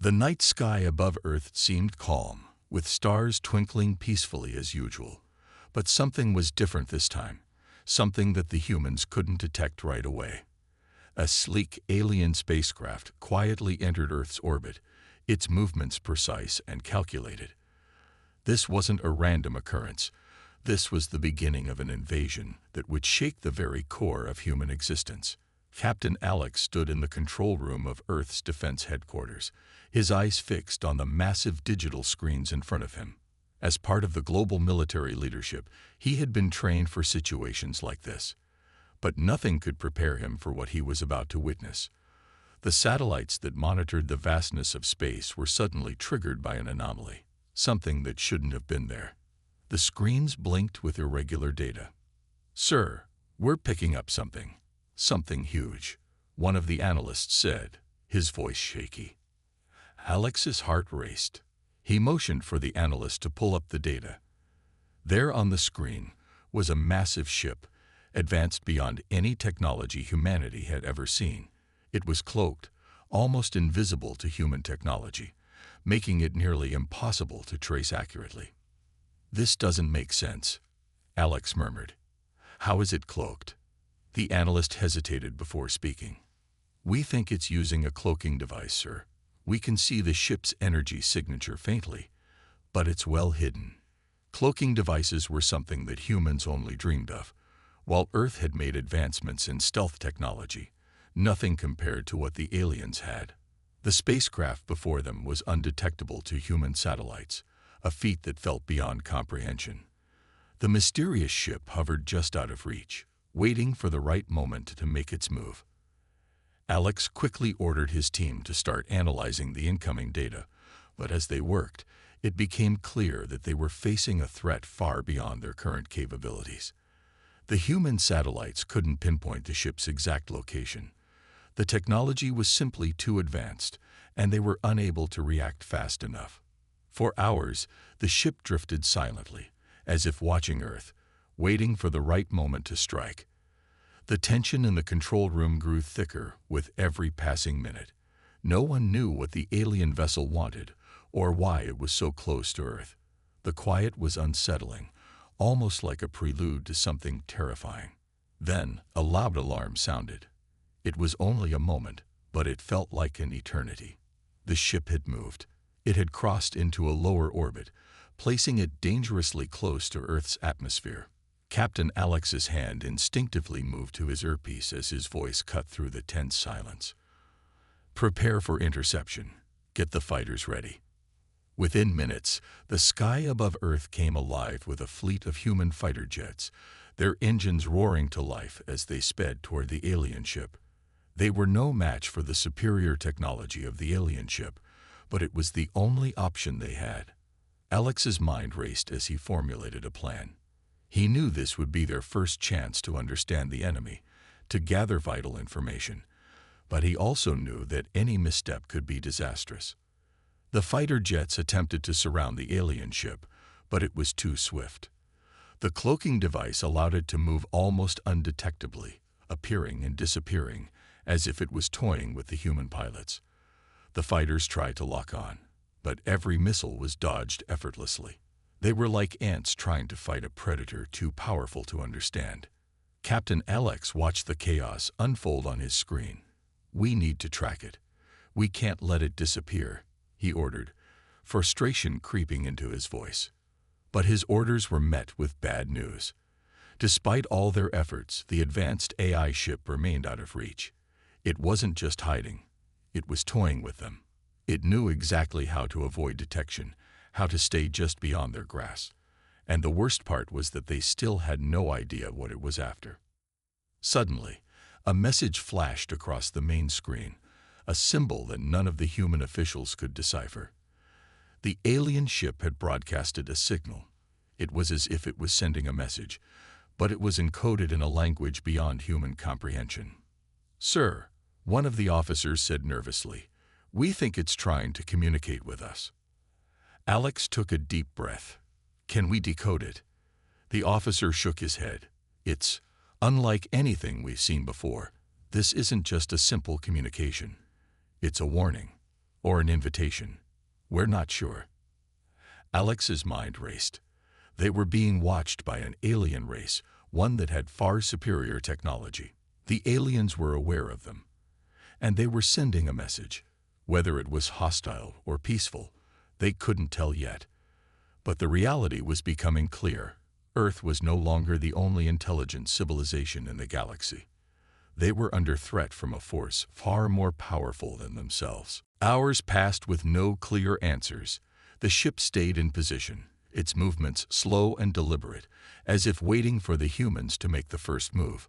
The night sky above Earth seemed calm, with stars twinkling peacefully as usual. But something was different this time, something that the humans couldn't detect right away. A sleek alien spacecraft quietly entered Earth's orbit, its movements precise and calculated. This wasn't a random occurrence. This was the beginning of an invasion that would shake the very core of human existence. Captain Alex stood in the control room of Earth's defense headquarters, his eyes fixed on the massive digital screens in front of him. As part of the global military leadership, he had been trained for situations like this. But nothing could prepare him for what he was about to witness. The satellites that monitored the vastness of space were suddenly triggered by an anomaly, something that shouldn't have been there. The screens blinked with irregular data. "Sir, we're picking up something. Something huge," one of the analysts said, his voice shaky. Alex's heart raced. He motioned for the analyst to pull up the data. There on the screen was a massive ship, advanced beyond any technology humanity had ever seen. It was cloaked, almost invisible to human technology, making it nearly impossible to trace accurately. "This doesn't make sense," Alex murmured. "How is it cloaked?" The analyst hesitated before speaking. "We think it's using a cloaking device, sir. We can see the ship's energy signature faintly, but it's well hidden." Cloaking devices were something that humans only dreamed of. While Earth had made advancements in stealth technology, nothing compared to what the aliens had. The spacecraft before them was undetectable to human satellites, a feat that felt beyond comprehension. The mysterious ship hovered just out of reach, waiting for the right moment to make its move. Alex quickly ordered his team to start analyzing the incoming data, but as they worked, it became clear that they were facing a threat far beyond their current capabilities. The human satellites couldn't pinpoint the ship's exact location. The technology was simply too advanced, and they were unable to react fast enough. For hours, the ship drifted silently, as if watching Earth, waiting for the right moment to strike. The tension in the control room grew thicker with every passing minute. No one knew what the alien vessel wanted or why it was so close to Earth. The quiet was unsettling, almost like a prelude to something terrifying. Then a loud alarm sounded. It was only a moment, but it felt like an eternity. The ship had moved. It had crossed into a lower orbit, placing it dangerously close to Earth's atmosphere. Captain Alex's hand instinctively moved to his earpiece as his voice cut through the tense silence. "Prepare for interception. Get the fighters ready." Within minutes, the sky above Earth came alive with a fleet of human fighter jets, their engines roaring to life as they sped toward the alien ship. They were no match for the superior technology of the alien ship, but it was the only option they had. Alex's mind raced as he formulated a plan. He knew this would be their first chance to understand the enemy, to gather vital information, but he also knew that any misstep could be disastrous. The fighter jets attempted to surround the alien ship, but it was too swift. The cloaking device allowed it to move almost undetectably, appearing and disappearing, as if it was toying with the human pilots. The fighters tried to lock on, but every missile was dodged effortlessly. They were like ants trying to fight a predator too powerful to understand. Captain Alex watched the chaos unfold on his screen. "We need to track it. We can't let it disappear," he ordered, frustration creeping into his voice. But his orders were met with bad news. Despite all their efforts, the advanced AI ship remained out of reach. It wasn't just hiding. It was toying with them. It knew exactly how to avoid detection, how to stay just beyond their grasp. And the worst part was that they still had no idea what it was after. Suddenly, a message flashed across the main screen, a symbol that none of the human officials could decipher. The alien ship had broadcasted a signal. It was as if it was sending a message, but it was encoded in a language beyond human comprehension. "Sir," one of the officers said nervously, "we think it's trying to communicate with us." Alex took a deep breath. "Can we decode it?" The officer shook his head. "It's unlike anything we've seen before. This isn't just a simple communication. It's a warning. Or an invitation? We're not sure. Alex's mind raced. They were being watched by an alien race, one that had far superior technology. The aliens were aware of them, and they were sending a message. Whether it was hostile or peaceful, they couldn't tell yet. But the reality was becoming clear. Earth was no longer the only intelligent civilization in the galaxy. They were under threat from a force far more powerful than themselves. Hours passed with no clear answers. The ship stayed in position, its movements slow and deliberate, as if waiting for the humans to make the first move.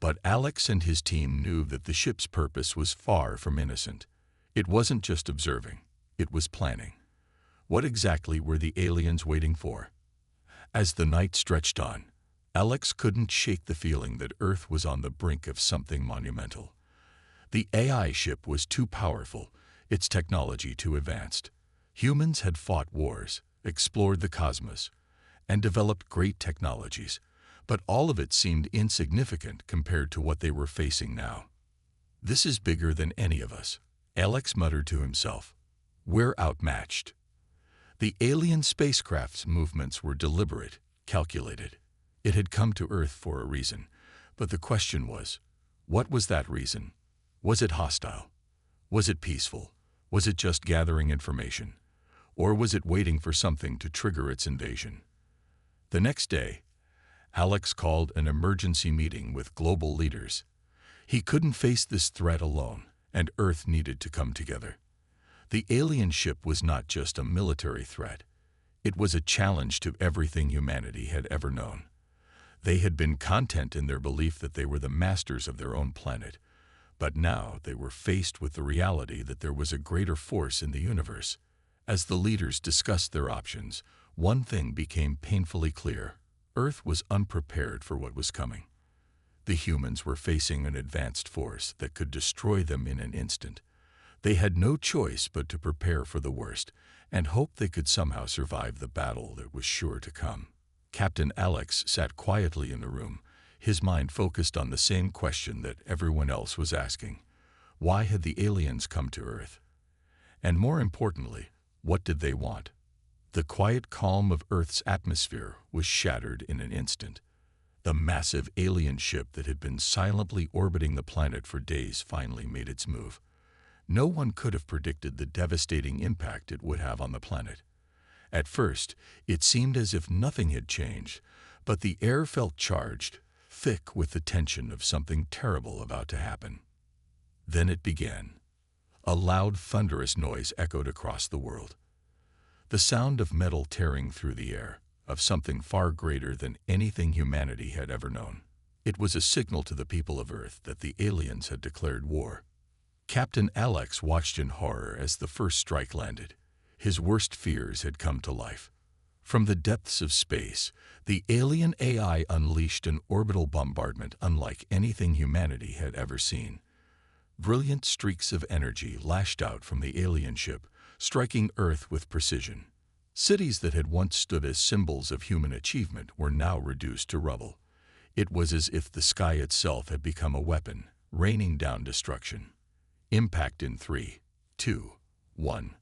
But Alex and his team knew that the ship's purpose was far from innocent. It wasn't just observing, it was planning. What exactly were the aliens waiting for? As the night stretched on, Alex couldn't shake the feeling that Earth was on the brink of something monumental. The AI ship was too powerful, its technology too advanced. Humans had fought wars, explored the cosmos, and developed great technologies, but all of it seemed insignificant compared to what they were facing now. "This is bigger than any of us," Alex muttered to himself. "We're outmatched." The alien spacecraft's movements were deliberate, calculated. It had come to Earth for a reason, but the question was, what was that reason? Was it hostile? Was it peaceful? Was it just gathering information? Or was it waiting for something to trigger its invasion? The next day, Alex called an emergency meeting with global leaders. He couldn't face this threat alone, and Earth needed to come together. The alien ship was not just a military threat. It was a challenge to everything humanity had ever known. They had been content in their belief that they were the masters of their own planet, but now they were faced with the reality that there was a greater force in the universe. As the leaders discussed their options, one thing became painfully clear. Earth was unprepared for what was coming. The humans were facing an advanced force that could destroy them in an instant. They had no choice but to prepare for the worst and hope they could somehow survive the battle that was sure to come. Captain Alex sat quietly in the room, his mind focused on the same question that everyone else was asking. Why had the aliens come to Earth? And more importantly, what did they want? The quiet calm of Earth's atmosphere was shattered in an instant. The massive alien ship that had been silently orbiting the planet for days finally made its move. No one could have predicted the devastating impact it would have on the planet. At first, it seemed as if nothing had changed, but the air felt charged, thick with the tension of something terrible about to happen. Then it began. A loud, thunderous noise echoed across the world. The sound of metal tearing through the air, of something far greater than anything humanity had ever known. It was a signal to the people of Earth that the aliens had declared war. Captain Alex watched in horror as the first strike landed. His worst fears had come to life. From the depths of space, the alien AI unleashed an orbital bombardment unlike anything humanity had ever seen. Brilliant streaks of energy lashed out from the alien ship, striking Earth with precision. Cities that had once stood as symbols of human achievement were now reduced to rubble. It was as if the sky itself had become a weapon, raining down destruction. "Impact in 3, 2, 1,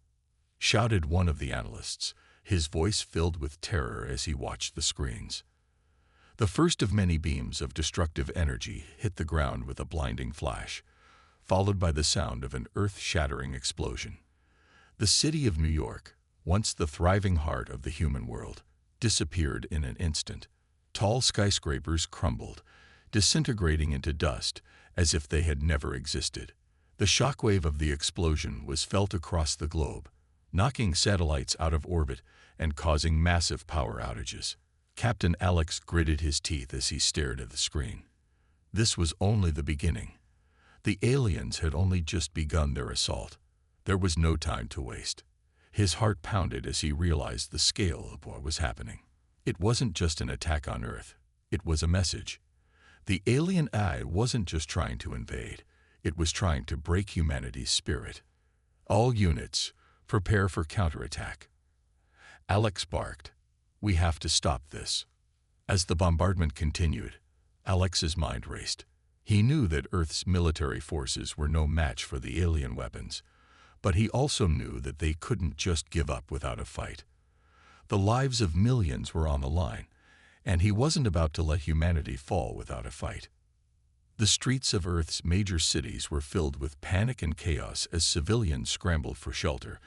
shouted one of the analysts, his voice filled with terror as he watched the screens. The first of many beams of destructive energy hit the ground with a blinding flash, followed by the sound of an earth-shattering explosion. The city of New York, once the thriving heart of the human world, disappeared in an instant. Tall skyscrapers crumbled, disintegrating into dust as if they had never existed. The shockwave of the explosion was felt across the globe, knocking satellites out of orbit and causing massive power outages. Captain Alex gritted his teeth as he stared at the screen. This was only the beginning. The aliens had only just begun their assault. There was no time to waste. His heart pounded as he realized the scale of what was happening. It wasn't just an attack on Earth. It was a message. The alien AI wasn't just trying to invade. It was trying to break humanity's spirit. "All units, prepare for counterattack." Alex barked, "We have to stop this." As the bombardment continued, Alex's mind raced. He knew that Earth's military forces were no match for the alien weapons, But he also knew that they couldn't just give up without a fight. The lives of millions were on the line, and he wasn't about to let humanity fall without a fight. The streets of Earth's major cities were filled with panic and chaos as civilians scrambled for shelter,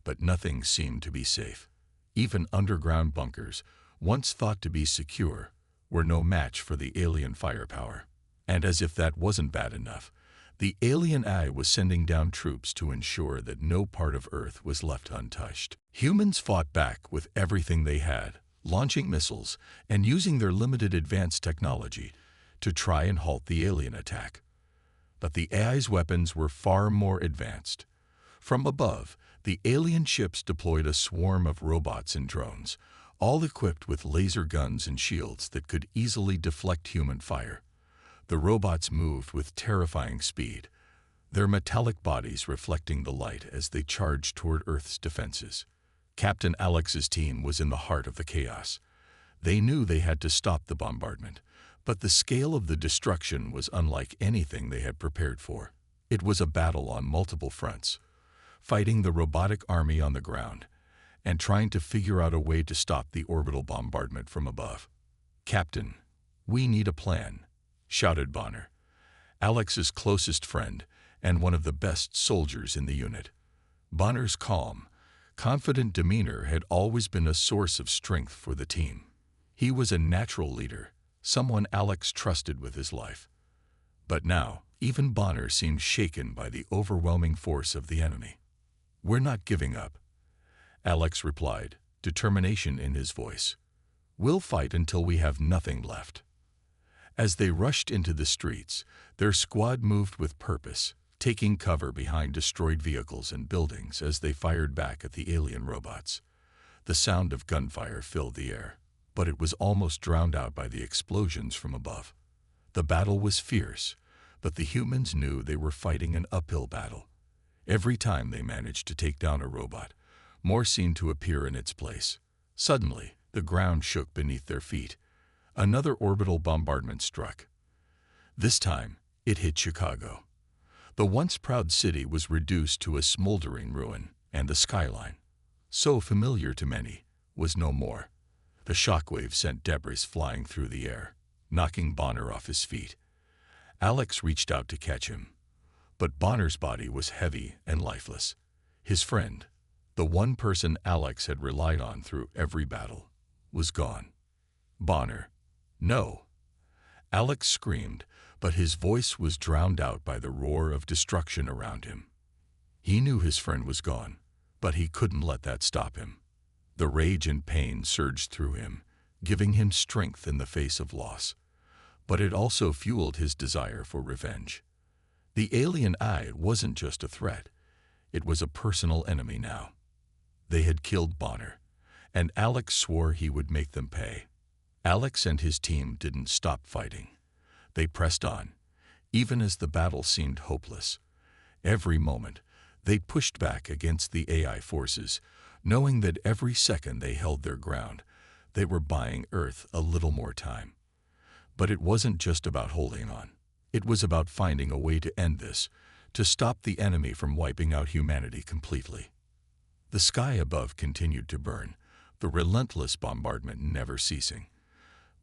but nothing seemed to be safe. Even underground bunkers, once thought to be secure, were no match for the alien firepower. And as if that wasn't bad enough, the alien eye was sending down troops to ensure that no part of Earth was left untouched. Humans fought back with everything they had, launching missiles and using their limited advanced technology to try and halt the alien attack. But the AI's weapons were far more advanced. From above, the alien ships deployed a swarm of robots and drones, all equipped with laser guns and shields that could easily deflect human fire. The robots moved with terrifying speed, their metallic bodies reflecting the light as they charged toward Earth's defenses. Captain Alex's team was in the heart of the chaos. They knew they had to stop the bombardment, but the scale of the destruction was unlike anything they had prepared for. It was a battle on multiple fronts, fighting the robotic army on the ground and trying to figure out a way to stop the orbital bombardment from above. "Captain, we need a plan," shouted Bonner, Alex's closest friend and one of the best soldiers in the unit. Bonner's calm, confident demeanor had always been a source of strength for the team. He was a natural leader, someone Alex trusted with his life. But now, even Bonner seemed shaken by the overwhelming force of the enemy. "We're not giving up," Alex replied, determination in his voice. "We'll fight until we have nothing left." As they rushed into the streets, their squad moved with purpose, taking cover behind destroyed vehicles and buildings as they fired back at the alien robots. The sound of gunfire filled the air, but it was almost drowned out by the explosions from above. The battle was fierce, but the humans knew they were fighting an uphill battle. Every time they managed to take down a robot, more seemed to appear in its place. Suddenly, the ground shook beneath their feet. Another orbital bombardment struck. This time, it hit Chicago. The once proud city was reduced to a smoldering ruin, and the skyline, so familiar to many, was no more. The shockwave sent debris flying through the air, knocking Bonner off his feet. Alex reached out to catch him, but Bonner's body was heavy and lifeless. His friend, the one person Alex had relied on through every battle, was gone. "Bonner, no!" Alex screamed, but his voice was drowned out by the roar of destruction around him. He knew his friend was gone, but he couldn't let that stop him. The rage and pain surged through him, giving him strength in the face of loss. But it also fueled his desire for revenge. The alien eye wasn't just a threat. It was a personal enemy now. They had killed Bonner, and Alex swore he would make them pay. Alex and his team didn't stop fighting. They pressed on, even as the battle seemed hopeless. Every moment, they pushed back against the AI forces, knowing that every second they held their ground, they were buying Earth a little more time. But it wasn't just about holding on. It was about finding a way to end this, to stop the enemy from wiping out humanity completely. The sky above continued to burn, the relentless bombardment never ceasing.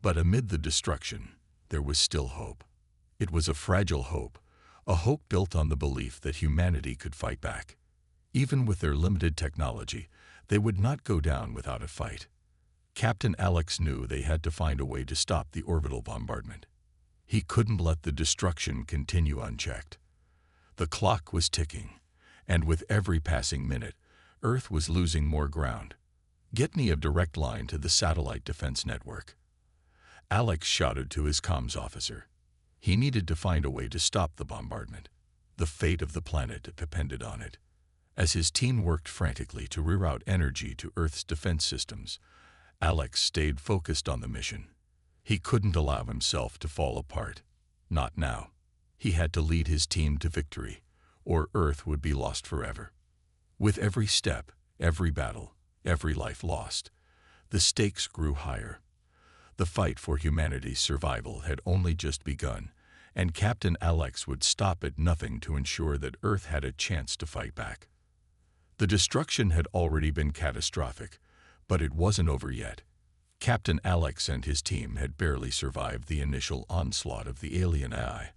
But amid the destruction, there was still hope. It was a fragile hope, a hope built on the belief that humanity could fight back. Even with their limited technology, they would not go down without a fight. Captain Alex knew they had to find a way to stop the orbital bombardment. He couldn't let the destruction continue unchecked. The clock was ticking, and with every passing minute, Earth was losing more ground. "Get me a direct line to the satellite defense network," Alex shouted to his comms officer. He needed to find a way to stop the bombardment. The fate of the planet depended on it. As his team worked frantically to reroute energy to Earth's defense systems, Alex stayed focused on the mission. He couldn't allow himself to fall apart. Not now. He had to lead his team to victory, or Earth would be lost forever. With every step, every battle, every life lost, the stakes grew higher. The fight for humanity's survival had only just begun, and Captain Alex would stop at nothing to ensure that Earth had a chance to fight back. The destruction had already been catastrophic, but it wasn't over yet. Captain Alex and his team had barely survived the initial onslaught of the alien AI,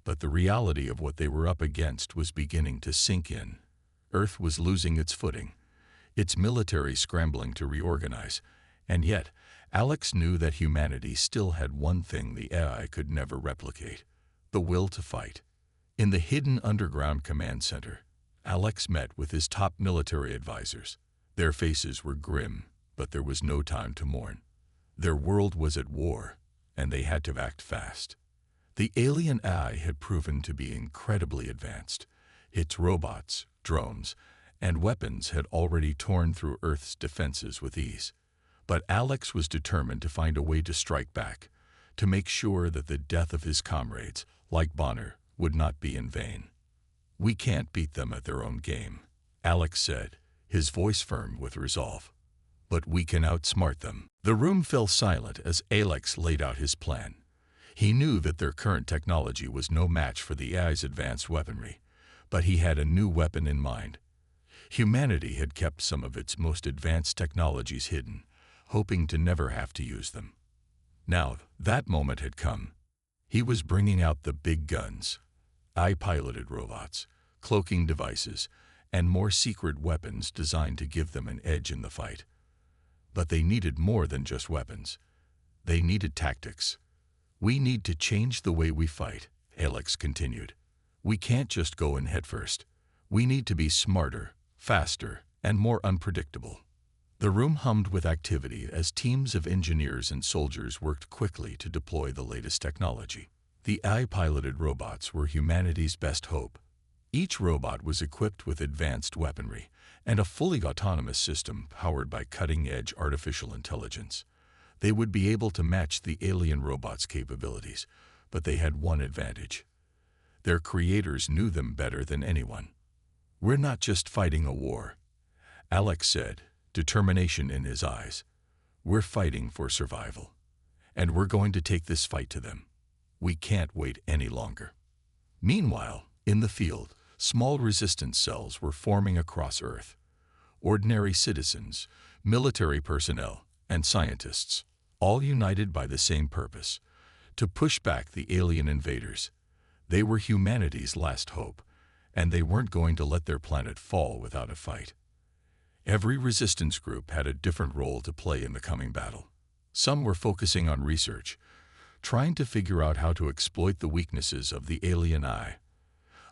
but the reality of what they were up against was beginning to sink in. Earth was losing its footing, its military scrambling to reorganize, and yet Alex knew that humanity still had one thing the AI could never replicate: the will to fight. In the hidden underground command center, Alex met with his top military advisors. Their faces were grim, but there was no time to mourn. Their world was at war, and they had to act fast. The alien AI had proven to be incredibly advanced. Its robots, drones, and weapons had already torn through Earth's defenses with ease. But Alex was determined to find a way to strike back, to make sure that the death of his comrades, like Bonner, would not be in vain. "We can't beat them at their own game," Alex said, his voice firm with resolve. "But we can outsmart them." The room fell silent as Alex laid out his plan. He knew that their current technology was no match for the AI's advanced weaponry, but he had a new weapon in mind. Humanity had kept some of its most advanced technologies hidden, hoping to never have to use them. Now, that moment had come. He was bringing out the big guns: AI-piloted robots, cloaking devices, and more secret weapons designed to give them an edge in the fight. But they needed more than just weapons. They needed tactics. "We need to change the way we fight," Alex continued. "We can't just go in headfirst. We need to be smarter, faster, and more unpredictable." The room hummed with activity as teams of engineers and soldiers worked quickly to deploy the latest technology. The AI-piloted robots were humanity's best hope. Each robot was equipped with advanced weaponry and a fully autonomous system powered by cutting-edge artificial intelligence. They would be able to match the alien robots' capabilities, but they had one advantage: their creators knew them better than anyone. "We're not just fighting a war," Alex said, determination in his eyes. "We're fighting for survival, and we're going to take this fight to them. We can't wait any longer." Meanwhile, in the field, small resistance cells were forming across Earth. Ordinary citizens, military personnel, and scientists, all united by the same purpose: to push back the alien invaders. They were humanity's last hope, and they weren't going to let their planet fall without a fight. Every resistance group had a different role to play in the coming battle. Some were focusing on research, trying to figure out how to exploit the weaknesses of the alien eye.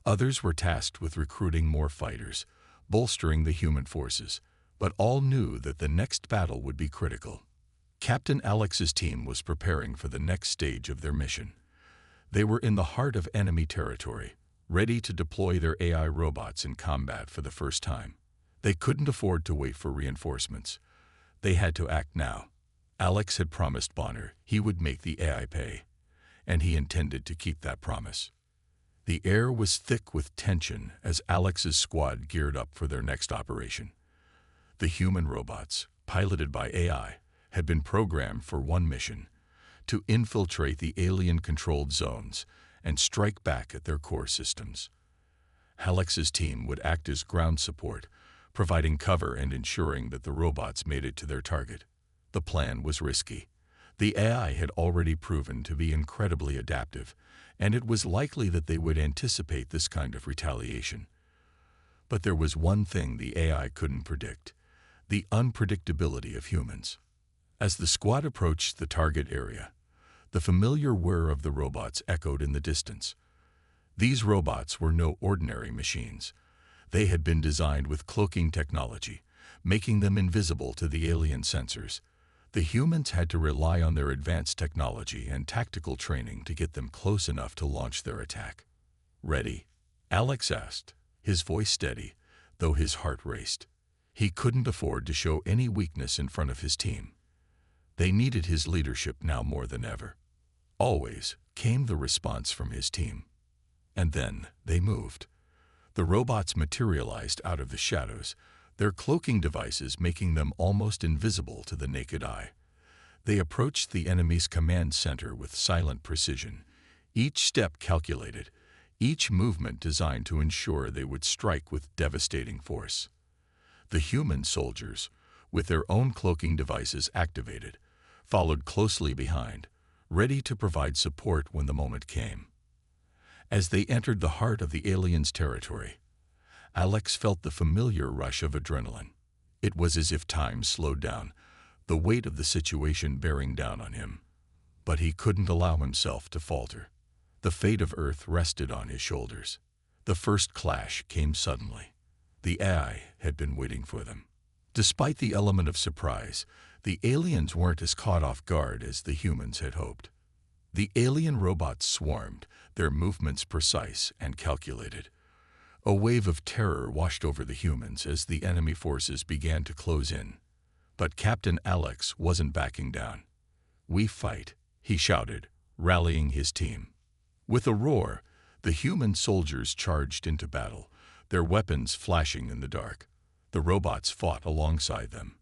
Others were tasked with recruiting more fighters, bolstering the human forces, but all knew that the next battle would be critical. Captain Alex's team was preparing for the next stage of their mission. They were in the heart of enemy territory, ready to deploy their AI robots in combat for the first time. They couldn't afford to wait for reinforcements. They had to act now. Alex had promised Bonner he would make the AI pay, and he intended to keep that promise. The air was thick with tension as Alex's squad geared up for their next operation. The human robots, piloted by AI, had been programmed for one mission: to infiltrate the alien-controlled zones and strike back at their core systems. Alex's team would act as ground support, providing cover and ensuring that the robots made it to their target. The plan was risky. The AI had already proven to be incredibly adaptive, and it was likely that they would anticipate this kind of retaliation. But there was one thing the AI couldn't predict: the unpredictability of humans. As the squad approached the target area, the familiar whir of the robots echoed in the distance. These robots were no ordinary machines. They had been designed with cloaking technology, making them invisible to the alien sensors. The humans had to rely on their advanced technology and tactical training to get them close enough to launch their attack. "Ready?" Alex asked, his voice steady, though his heart raced. He couldn't afford to show any weakness in front of his team. They needed his leadership now more than ever. "Always," came the response from his team. And then they moved. The robots materialized out of the shadows, their cloaking devices making them almost invisible to the naked eye. They approached the enemy's command center with silent precision, each step calculated, each movement designed to ensure they would strike with devastating force. The human soldiers, with their own cloaking devices activated, followed closely behind, ready to provide support when the moment came. As they entered the heart of the aliens' territory, Alex felt the familiar rush of adrenaline. It was as if time slowed down, the weight of the situation bearing down on him. But he couldn't allow himself to falter. The fate of Earth rested on his shoulders. The first clash came suddenly. The AI had been waiting for them. Despite the element of surprise, the aliens weren't as caught off guard as the humans had hoped. The alien robots swarmed, their movements precise and calculated. A wave of terror washed over the humans as the enemy forces began to close in. But Captain Alex wasn't backing down. "We fight," he shouted, rallying his team. With a roar, the human soldiers charged into battle, their weapons flashing in the dark. The robots fought alongside them,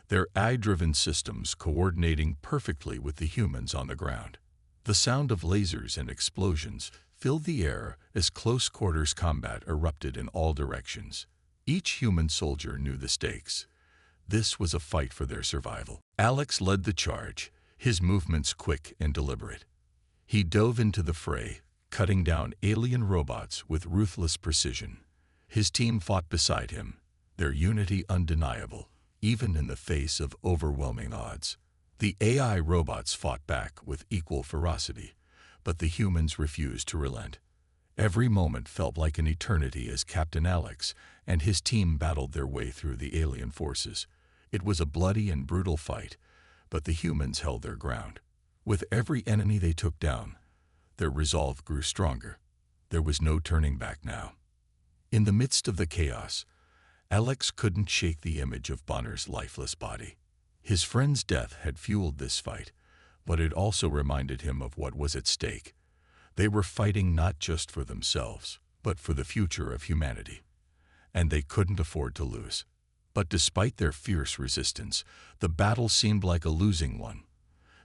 their AI-driven systems coordinating perfectly with the humans on the ground. The sound of lasers and explosions filled the air as close-quarters combat erupted in all directions. Each human soldier knew the stakes. This was a fight for their survival. Alex led the charge, his movements quick and deliberate. He dove into the fray, cutting down alien robots with ruthless precision. His team fought beside him, their unity undeniable, even in the face of overwhelming odds. The AI robots fought back with equal ferocity, but the humans refused to relent. Every moment felt like an eternity as Captain Alex and his team battled their way through the alien forces. It was a bloody and brutal fight, but the humans held their ground. With every enemy they took down, their resolve grew stronger. There was no turning back now. In the midst of the chaos, Alex couldn't shake the image of Bonner's lifeless body. His friend's death had fueled this fight, but it also reminded him of what was at stake. They were fighting not just for themselves, but for the future of humanity. And they couldn't afford to lose. But despite their fierce resistance, the battle seemed like a losing one.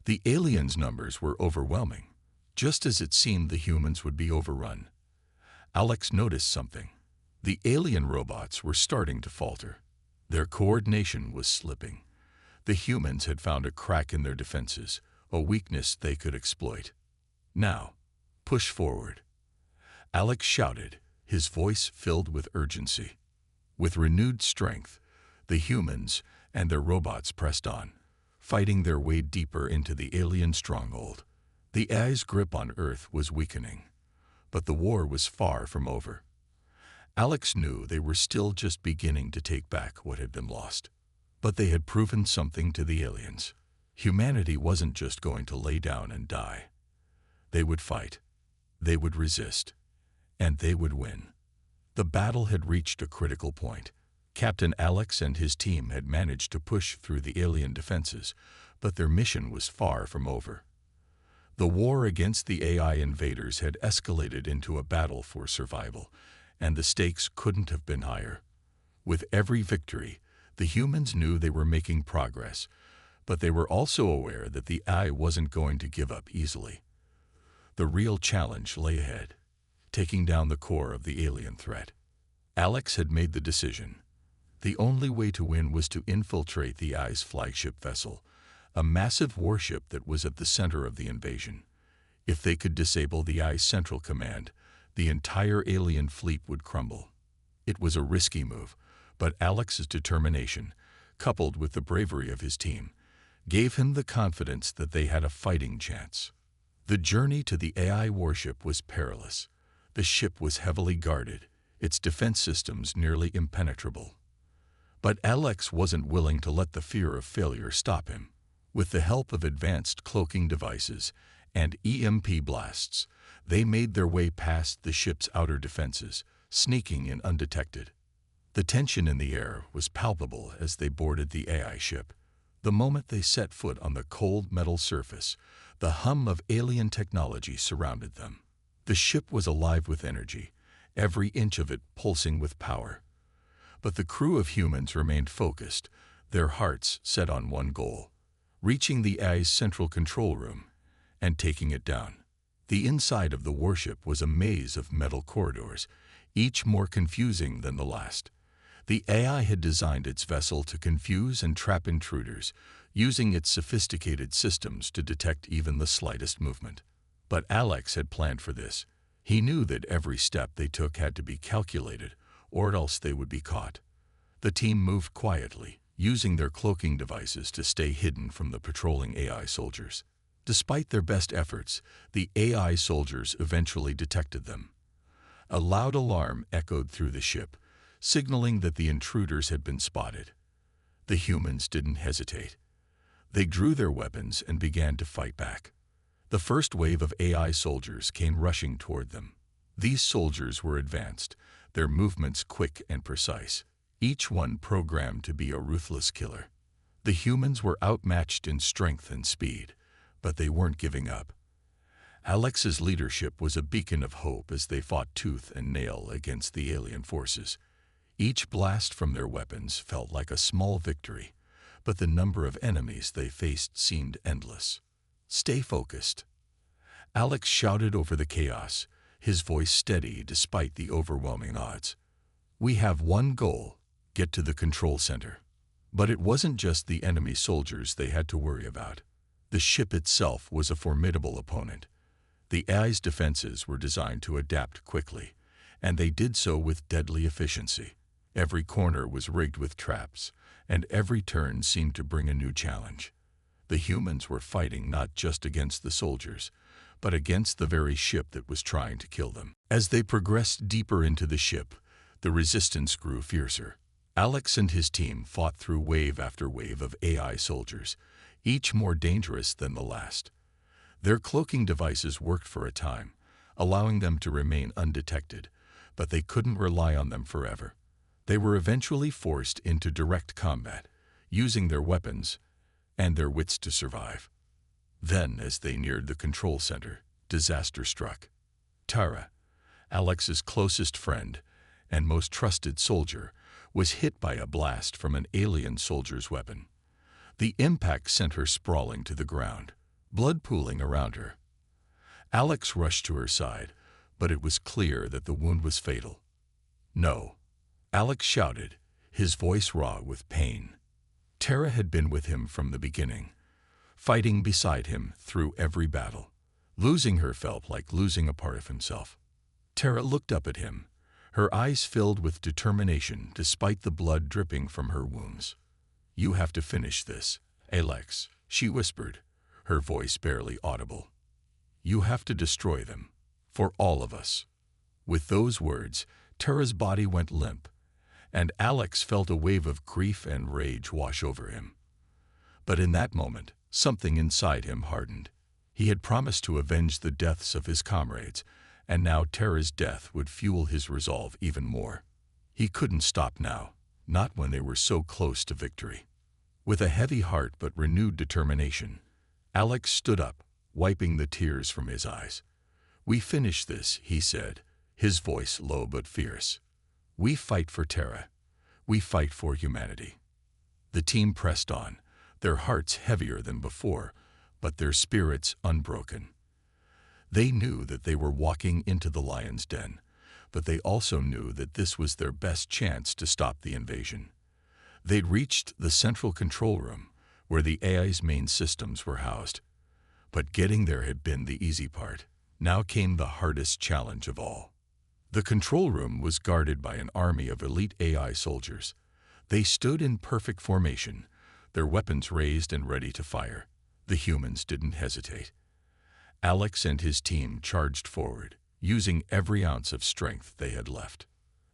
The aliens' numbers were overwhelming, just as it seemed the humans would be overrun. Alex noticed something. The alien robots were starting to falter. Their coordination was slipping. The humans had found a crack in their defenses, a weakness they could exploit. "Now, push forward," Alex shouted, his voice filled with urgency. With renewed strength, the humans and their robots pressed on, fighting their way deeper into the alien stronghold. The AI's grip on Earth was weakening, but the war was far from over. Alex knew they were still just beginning to take back what had been lost. But they had proven something to the aliens. Humanity wasn't just going to lay down and die. They would fight, they would resist, and they would win. The battle had reached a critical point. Captain Alex and his team had managed to push through the alien defenses, but their mission was far from over. The war against the AI invaders had escalated into a battle for survival, and the stakes couldn't have been higher. With every victory, the humans knew they were making progress, but they were also aware that the AI wasn't going to give up easily. The real challenge lay ahead, taking down the core of the alien threat. Alex had made the decision. The only way to win was to infiltrate the AI's flagship vessel, a massive warship that was at the center of the invasion. If they could disable the AI's central command, the entire alien fleet would crumble. It was a risky move, but Alex's determination, coupled with the bravery of his team, gave him the confidence that they had a fighting chance. The journey to the AI warship was perilous. The ship was heavily guarded, its defense systems nearly impenetrable. But Alex wasn't willing to let the fear of failure stop him. With the help of advanced cloaking devices and EMP blasts, they made their way past the ship's outer defenses, sneaking in undetected. The tension in the air was palpable as they boarded the AI ship. The moment they set foot on the cold metal surface, the hum of alien technology surrounded them. The ship was alive with energy, every inch of it pulsing with power. But the crew of humans remained focused, their hearts set on one goal: reaching the AI's central control room and taking it down. The inside of the warship was a maze of metal corridors, each more confusing than the last. The AI had designed its vessel to confuse and trap intruders, using its sophisticated systems to detect even the slightest movement. But Alex had planned for this. He knew that every step they took had to be calculated, or else they would be caught. The team moved quietly, using their cloaking devices to stay hidden from the patrolling AI soldiers. Despite their best efforts, the AI soldiers eventually detected them. A loud alarm echoed through the ship, signaling that the intruders had been spotted. The humans didn't hesitate. They drew their weapons and began to fight back. The first wave of AI soldiers came rushing toward them. These soldiers were advanced, their movements quick and precise, each one programmed to be a ruthless killer. The humans were outmatched in strength and speed, but they weren't giving up. Alex's leadership was a beacon of hope as they fought tooth and nail against the alien forces. Each blast from their weapons felt like a small victory, but the number of enemies they faced seemed endless. "Stay focused," Alex shouted over the chaos, his voice steady despite the overwhelming odds. "We have one goal: get to the control center." But it wasn't just the enemy soldiers they had to worry about. The ship itself was a formidable opponent. The AI's defenses were designed to adapt quickly, and they did so with deadly efficiency. Every corner was rigged with traps, and every turn seemed to bring a new challenge. The humans were fighting not just against the soldiers, but against the very ship that was trying to kill them. As they progressed deeper into the ship, the resistance grew fiercer. Alex and his team fought through wave after wave of AI soldiers, each more dangerous than the last. Their cloaking devices worked for a time, allowing them to remain undetected, but they couldn't rely on them forever. They were eventually forced into direct combat, using their weapons and their wits to survive. Then, as they neared the control center, disaster struck. Tara, Alex's closest friend and most trusted soldier, was hit by a blast from an alien soldier's weapon. The impact sent her sprawling to the ground, blood pooling around her. Alex rushed to her side, but it was clear that the wound was fatal. "No," Alex shouted, his voice raw with pain. Tara had been with him from the beginning, fighting beside him through every battle. Losing her felt like losing a part of himself. Tara looked up at him, her eyes filled with determination despite the blood dripping from her wounds. "You have to finish this, Alex," she whispered, her voice barely audible. "You have to destroy them, for all of us." With those words, Tara's body went limp, and Alex felt a wave of grief and rage wash over him. But in that moment, something inside him hardened. He had promised to avenge the deaths of his comrades, and now Tara's death would fuel his resolve even more. He couldn't stop now, not when they were so close to victory. With a heavy heart but renewed determination, Alex stood up, wiping the tears from his eyes. "We finish this," he said, his voice low but fierce. "We fight for Tara. We fight for humanity." The team pressed on, their hearts heavier than before, but their spirits unbroken. They knew that they were walking into the lion's den, but they also knew that this was their best chance to stop the invasion. They'd reached the central control room, where the AI's main systems were housed. But getting there had been the easy part. Now came the hardest challenge of all. The control room was guarded by an army of elite AI soldiers. They stood in perfect formation, their weapons raised and ready to fire. The humans didn't hesitate. Alex and his team charged forward, using every ounce of strength they had left.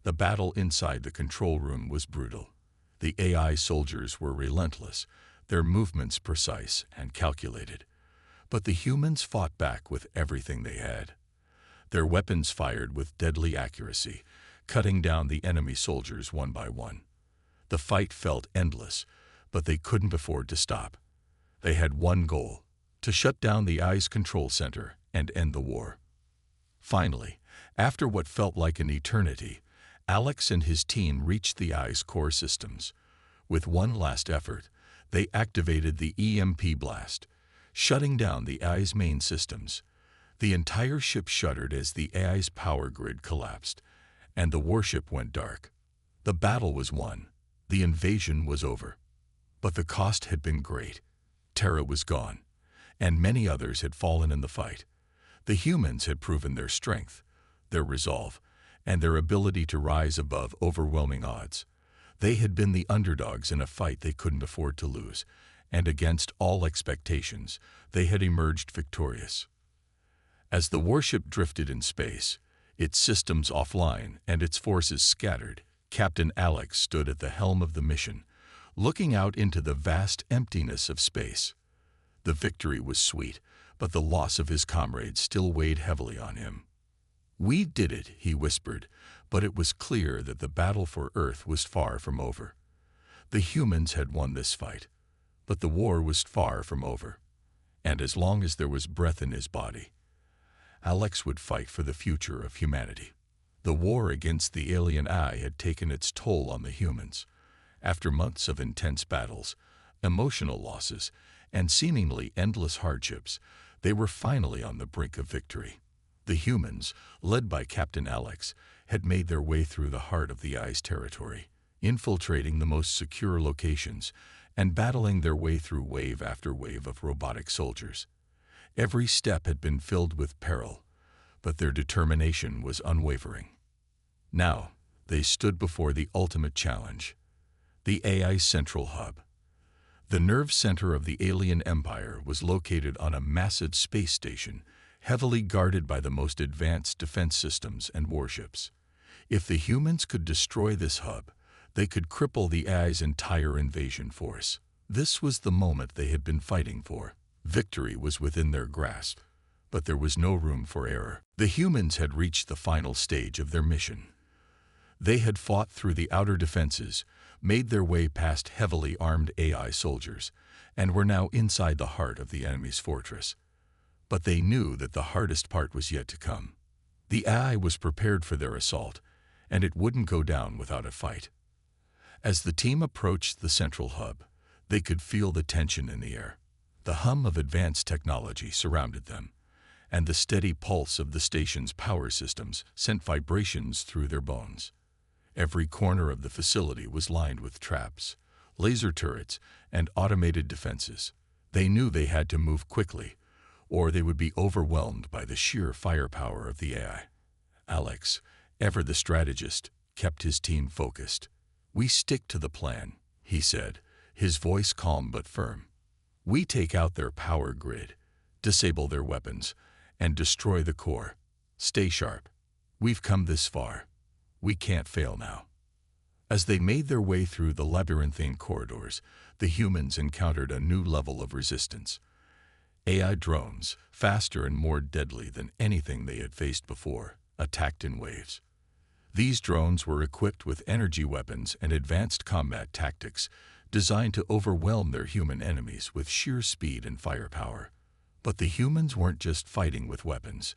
The battle inside the control room was brutal. The AI soldiers were relentless, their movements precise and calculated. But the humans fought back with everything they had. Their weapons fired with deadly accuracy, cutting down the enemy soldiers one by one. The fight felt endless, but they couldn't afford to stop. They had one goal: to shut down the AI's control center and end the war. Finally, after what felt like an eternity, Alex and his team reached the AI's core systems. With one last effort, they activated the EMP blast, shutting down the AI's main systems. The entire ship shuddered as the AI's power grid collapsed, and the warship went dark. The battle was won. The invasion was over. But the cost had been great. Terra was gone, and many others had fallen in the fight. The humans had proven their strength, their resolve, and their ability to rise above overwhelming odds. They had been the underdogs in a fight they couldn't afford to lose, and against all expectations, they had emerged victorious. As the warship drifted in space, its systems offline and its forces scattered, Captain Alex stood at the helm of the mission, looking out into the vast emptiness of space. The victory was sweet, but the loss of his comrades still weighed heavily on him. "We did it," he whispered, but it was clear that the battle for Earth was far from over. The humans had won this fight, but the war was far from over. And as long as there was breath in his body, Alex would fight for the future of humanity. The war against the alien eye had taken its toll on the humans. After months of intense battles, emotional losses, and seemingly endless hardships, they were finally on the brink of victory. The humans, led by Captain Alex, had made their way through the heart of the Eye's territory, infiltrating the most secure locations and battling their way through wave after wave of robotic soldiers. Every step had been filled with peril, but their determination was unwavering. Now, they stood before the ultimate challenge, the AI's central hub. The nerve center of the alien empire was located on a massive space station, heavily guarded by the most advanced defense systems and warships. If the humans could destroy this hub, they could cripple the AI's entire invasion force. This was the moment they had been fighting for. Victory was within their grasp, but there was no room for error. The humans had reached the final stage of their mission. They had fought through the outer defenses, made their way past heavily armed AI soldiers, and were now inside the heart of the enemy's fortress. But they knew that the hardest part was yet to come. The AI was prepared for their assault, and it wouldn't go down without a fight. As the team approached the central hub, they could feel the tension in the air. The hum of advanced technology surrounded them, and the steady pulse of the station's power systems sent vibrations through their bones. Every corner of the facility was lined with traps, laser turrets, and automated defenses. They knew they had to move quickly, or they would be overwhelmed by the sheer firepower of the AI. Alex, ever the strategist, kept his team focused. "We stick to the plan," he said, his voice calm but firm. "We take out their power grid, disable their weapons, and destroy the core. Stay sharp. We've come this far. We can't fail now." As they made their way through the labyrinthine corridors, the humans encountered a new level of resistance. AI drones, faster and more deadly than anything they had faced before, attacked in waves. These drones were equipped with energy weapons and advanced combat tactics designed to overwhelm their human enemies with sheer speed and firepower. But the humans weren't just fighting with weapons.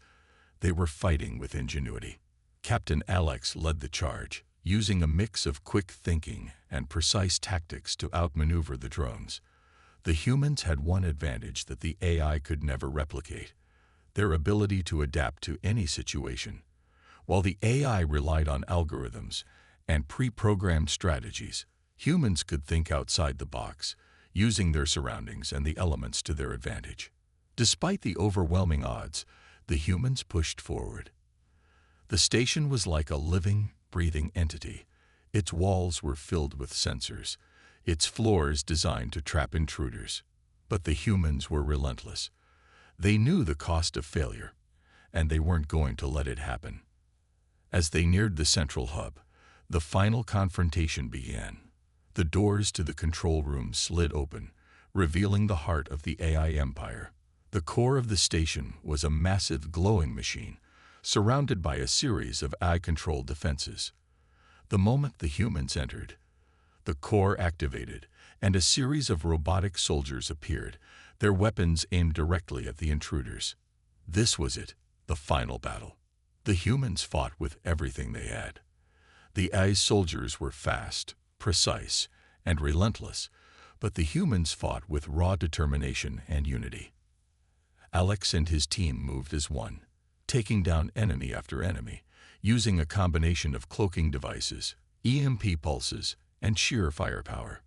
They were fighting with ingenuity. Captain Alex led the charge, using a mix of quick thinking and precise tactics to outmaneuver the drones. The humans had one advantage that the AI could never replicate: their ability to adapt to any situation. While the AI relied on algorithms and pre-programmed strategies, humans could think outside the box, using their surroundings and the elements to their advantage. Despite the overwhelming odds, the humans pushed forward. The station was like a living, breathing entity. Its walls were filled with sensors, its floors designed to trap intruders. But the humans were relentless. They knew the cost of failure, and they weren't going to let it happen. As they neared the central hub, the final confrontation began. The doors to the control room slid open, revealing the heart of the AI empire. The core of the station was a massive glowing machine, surrounded by a series of AI-controlled defenses. The moment the humans entered, the core activated, and a series of robotic soldiers appeared, their weapons aimed directly at the intruders. This was it, the final battle. The humans fought with everything they had. The AI's soldiers were fast, precise, and relentless, but the humans fought with raw determination and unity. Alex and his team moved as one, taking down enemy after enemy, using a combination of cloaking devices, EMP pulses, and sheer firepower.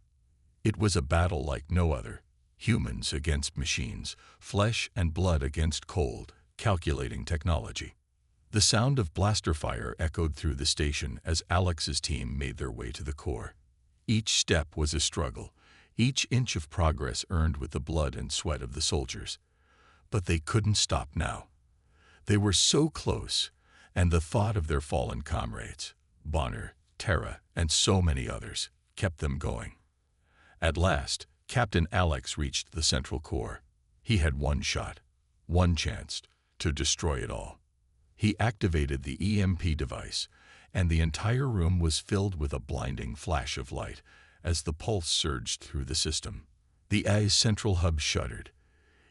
It was a battle like no other. Humans against machines, flesh and blood against cold, calculating technology. The sound of blaster fire echoed through the station as Alex's team made their way to the core. Each step was a struggle, each inch of progress earned with the blood and sweat of the soldiers. But they couldn't stop now. They were so close, and the thought of their fallen comrades, Bonner, Terra, and so many others, kept them going. At last, Captain Alex reached the central core. He had one shot, one chance, to destroy it all. He activated the EMP device, and the entire room was filled with a blinding flash of light as the pulse surged through the system. The AI's central hub shuddered,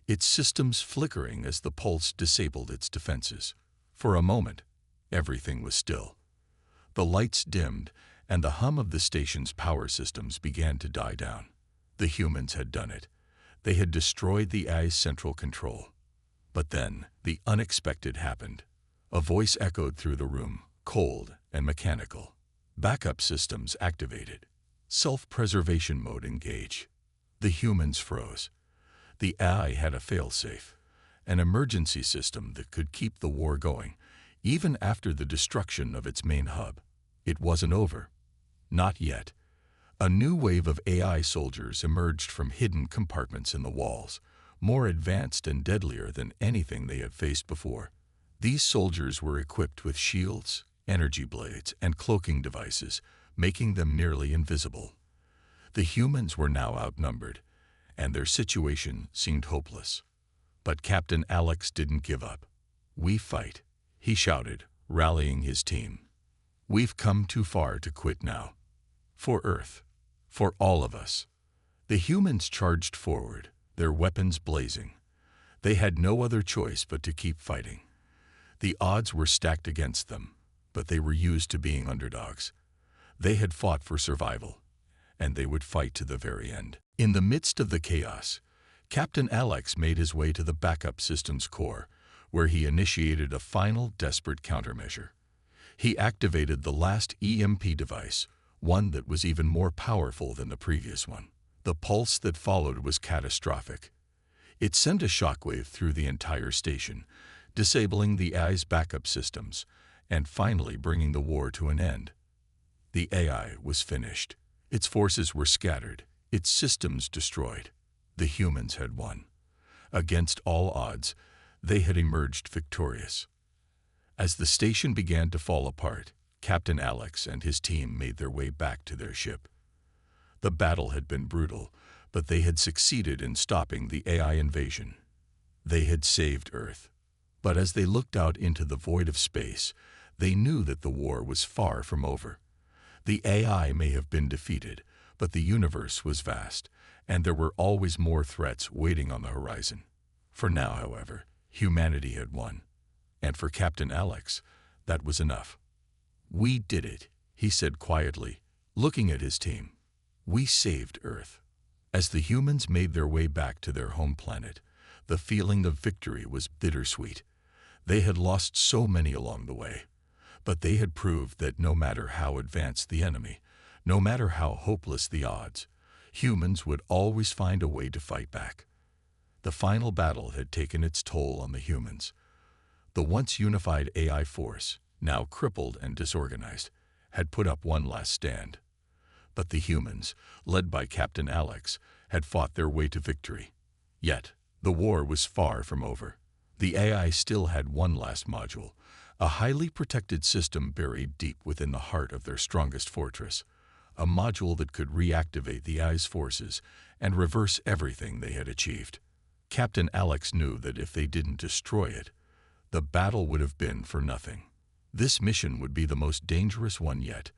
its systems flickering as the pulse disabled its defenses. For a moment, everything was still. The lights dimmed, and the hum of the station's power systems began to die down. The humans had done it. They had destroyed the AI's central control. But then, the unexpected happened. A voice echoed through the room, cold and mechanical. Backup systems activated. Self-preservation mode engage. The humans froze. The AI had a failsafe, an emergency system that could keep the war going, even after the destruction of its main hub. It wasn't over. Not yet. A new wave of AI soldiers emerged from hidden compartments in the walls, more advanced and deadlier than anything they had faced before. These soldiers were equipped with shields, energy blades, and cloaking devices, making them nearly invisible. The humans were now outnumbered, and their situation seemed hopeless. But Captain Alex didn't give up. "We fight," he shouted, rallying his team. "We've come too far to quit now. For Earth. For all of us." The humans charged forward, their weapons blazing. They had no other choice but to keep fighting. The odds were stacked against them, but they were used to being underdogs. They had fought for survival, and they would fight to the very end. In the midst of the chaos, Captain Alex made his way to the backup system's core, where he initiated a final desperate countermeasure. He activated the last EMP device, one that was even more powerful than the previous one. The pulse that followed was catastrophic. It sent a shockwave through the entire station, disabling the AI's backup systems, and finally bringing the war to an end. The AI was finished. Its forces were scattered, its systems destroyed. The humans had won. Against all odds, they had emerged victorious. As the station began to fall apart, Captain Alex and his team made their way back to their ship. The battle had been brutal, but they had succeeded in stopping the AI invasion. They had saved Earth. But as they looked out into the void of space, they knew that the war was far from over. The AI may have been defeated, but the universe was vast, and there were always more threats waiting on the horizon. For now, however, humanity had won. And for Captain Alex, that was enough. "We did it," he said quietly, looking at his team. "We saved Earth." As the humans made their way back to their home planet, the feeling of victory was bittersweet. They had lost so many along the way, but they had proved that no matter how advanced the enemy, no matter how hopeless the odds, humans would always find a way to fight back. The final battle had taken its toll on the humans. The once unified AI force, now crippled and disorganized, had put up one last stand. But the humans, led by Captain Alex, had fought their way to victory. Yet, the war was far from over. The AI still had one last module, a highly protected system buried deep within the heart of their strongest fortress, a module that could reactivate the AI's forces and reverse everything they had achieved. Captain Alex knew that if they didn't destroy it, the battle would have been for nothing. This mission would be the most dangerous one yet.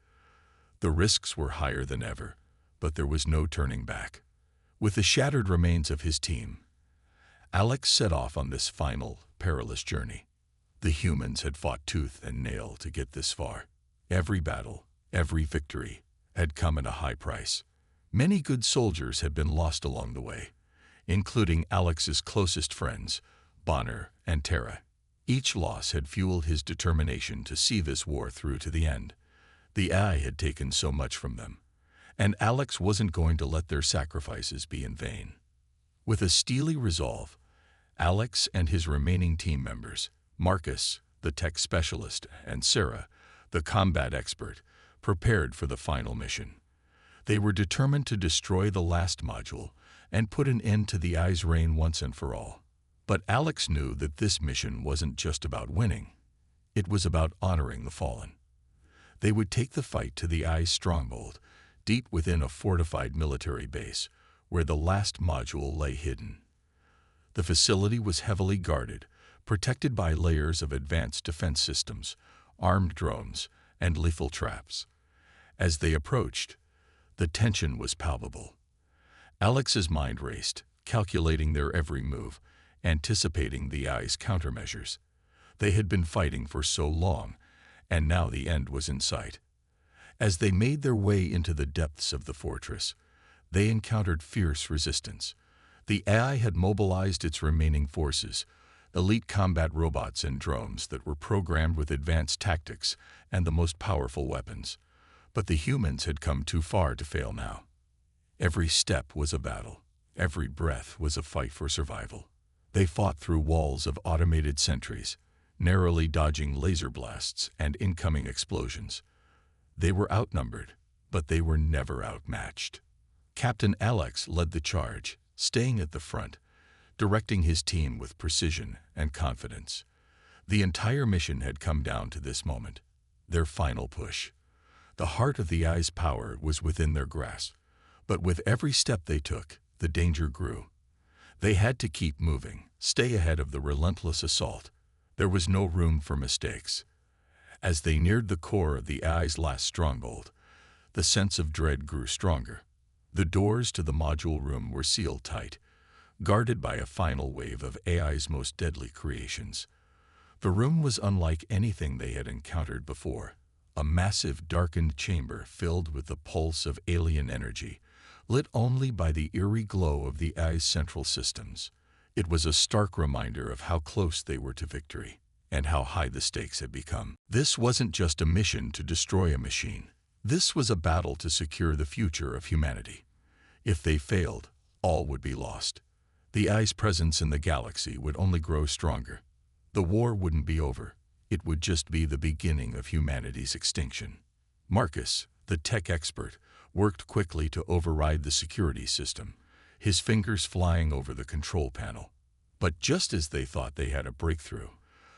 The risks were higher than ever, but there was no turning back. With the shattered remains of his team, Alex set off on this final, perilous journey. The humans had fought tooth and nail to get this far. Every battle, every victory, had come at a high price. Many good soldiers had been lost along the way, including Alex's closest friends, Bonner and Terra. Each loss had fueled his determination to see this war through to the end. The AI had taken so much from them, and Alex wasn't going to let their sacrifices be in vain. With a steely resolve, Alex and his remaining team members, Marcus, the tech specialist, and Sarah, the combat expert, prepared for the final mission. They were determined to destroy the last module and put an end to the AI's reign once and for all. But Alex knew that this mission wasn't just about winning. It was about honoring the fallen. They would take the fight to the AI's stronghold, deep within a fortified military base, where the last module lay hidden. The facility was heavily guarded, protected by layers of advanced defense systems, armed drones, and lethal traps. As they approached, the tension was palpable. Alex's mind raced, calculating their every move, anticipating the AI's countermeasures. They had been fighting for so long, and now the end was in sight. As they made their way into the depths of the fortress, they encountered fierce resistance. The AI had mobilized its remaining forces, elite combat robots and drones that were programmed with advanced tactics and the most powerful weapons. But the humans had come too far to fail now. Every step was a battle. Every breath was a fight for survival. They fought through walls of automated sentries, narrowly dodging laser blasts and incoming explosions. They were outnumbered, but they were never outmatched. Captain Alex led the charge, staying at the front, directing his team with precision and confidence. The entire mission had come down to this moment, their final push. The heart of the AI's power was within their grasp, but with every step they took, the danger grew. They had to keep moving, stay ahead of the relentless assault. There was no room for mistakes. As they neared the core of the AI's last stronghold, the sense of dread grew stronger. The doors to the module room were sealed tight, guarded by a final wave of AI's most deadly creations. The room was unlike anything they had encountered before. A massive, darkened chamber filled with the pulse of alien energy, lit only by the eerie glow of the AI's central systems. It was a stark reminder of how close they were to victory, and how high the stakes had become. This wasn't just a mission to destroy a machine. This was a battle to secure the future of humanity. If they failed, all would be lost. The AI's presence in the galaxy would only grow stronger. The war wouldn't be over. It would just be the beginning of humanity's extinction. Marcus, the tech expert, worked quickly to override the security system, his fingers flying over the control panel. But just as they thought they had a breakthrough,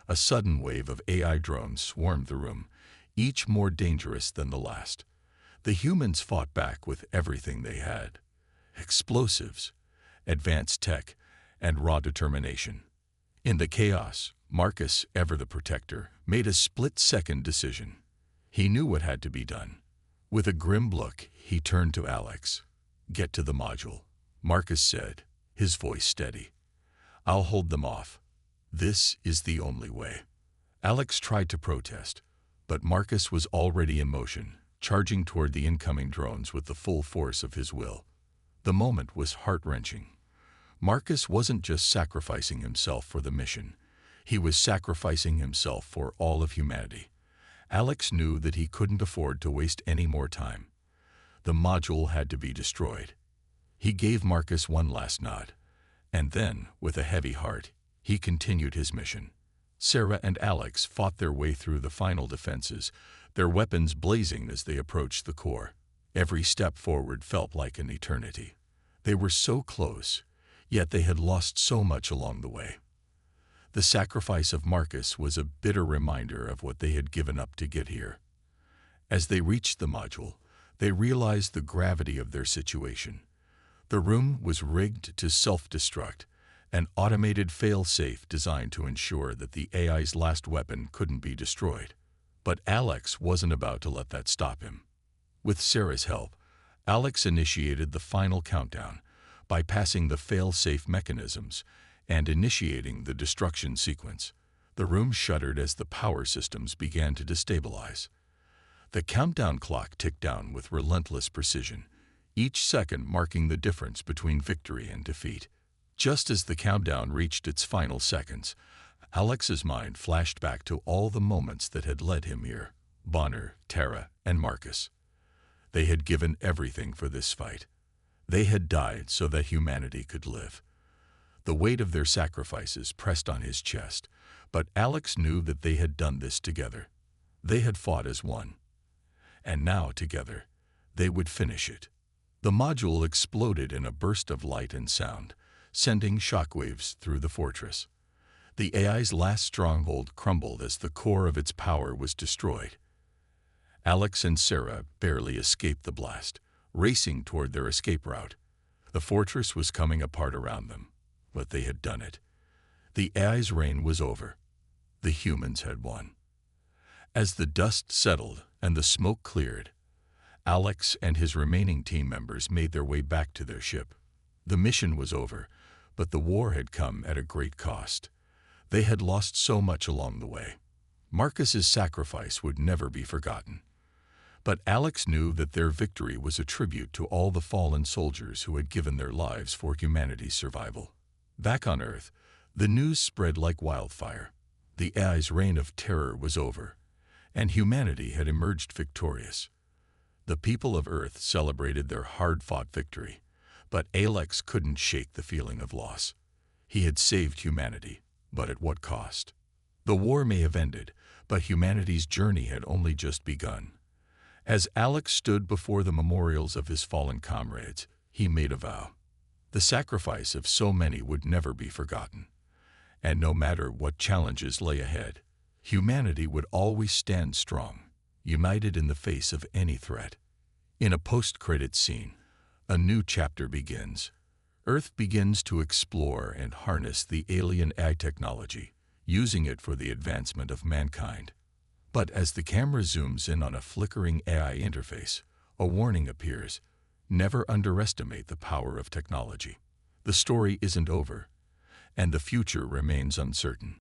a sudden wave of AI drones swarmed the room, each more dangerous than the last. The humans fought back with everything they had: explosives, advanced tech, and raw determination. In the chaos, Marcus, ever the protector, made a split-second decision. He knew what had to be done. With a grim look, he turned to Alex. "Get to the module," Marcus said, his voice steady. "I'll hold them off. This is the only way." Alex tried to protest, but Marcus was already in motion, charging toward the incoming drones with the full force of his will. The moment was heart-wrenching. Marcus wasn't just sacrificing himself for the mission. He was sacrificing himself for all of humanity. Alex knew that he couldn't afford to waste any more time. The module had to be destroyed. He gave Marcus one last nod, and then, with a heavy heart, he continued his mission. Sarah and Alex fought their way through the final defenses, their weapons blazing as they approached the core. Every step forward felt like an eternity. They were so close, yet they had lost so much along the way. The sacrifice of Marcus was a bitter reminder of what they had given up to get here. As they reached the module, they realized the gravity of their situation. The room was rigged to self-destruct, an automated fail-safe designed to ensure that the AI's last weapon couldn't be destroyed. But Alex wasn't about to let that stop him. With Sarah's help, Alex initiated the final countdown, bypassing the fail-safe mechanisms and initiating the destruction sequence. The room shuddered as the power systems began to destabilize. The countdown clock ticked down with relentless precision, each second marking the difference between victory and defeat. Just as the countdown reached its final seconds, Alex's mind flashed back to all the moments that had led him here. Bonner, Tara, and Marcus. They had given everything for this fight. They had died so that humanity could live. The weight of their sacrifices pressed on his chest, but Alex knew that they had done this together. They had fought as one. And now, together, they would finish it. The module exploded in a burst of light and sound, sending shockwaves through the fortress. The AI's last stronghold crumbled as the core of its power was destroyed. Alex and Sarah barely escaped the blast, racing toward their escape route. The fortress was coming apart around them, but they had done it. The AI's reign was over. The humans had won. As the dust settled and the smoke cleared, Alex and his remaining team members made their way back to their ship. The mission was over, but the war had come at a great cost. They had lost so much along the way. Marcus's sacrifice would never be forgotten. But Alex knew that their victory was a tribute to all the fallen soldiers who had given their lives for humanity's survival. Back on Earth, the news spread like wildfire. The AI's reign of terror was over, and humanity had emerged victorious. The people of Earth celebrated their hard-fought victory, but Alex couldn't shake the feeling of loss. He had saved humanity, but at what cost? The war may have ended, but humanity's journey had only just begun. As Alex stood before the memorials of his fallen comrades, he made a vow. The sacrifice of so many would never be forgotten. And no matter what challenges lay ahead, humanity would always stand strong, united in the face of any threat. In a post-credit scene, a new chapter begins. Earth begins to explore and harness the alien AI technology, using it for the advancement of mankind. But as the camera zooms in on a flickering AI interface, a warning appears: never underestimate the power of technology. The story isn't over, and the future remains uncertain.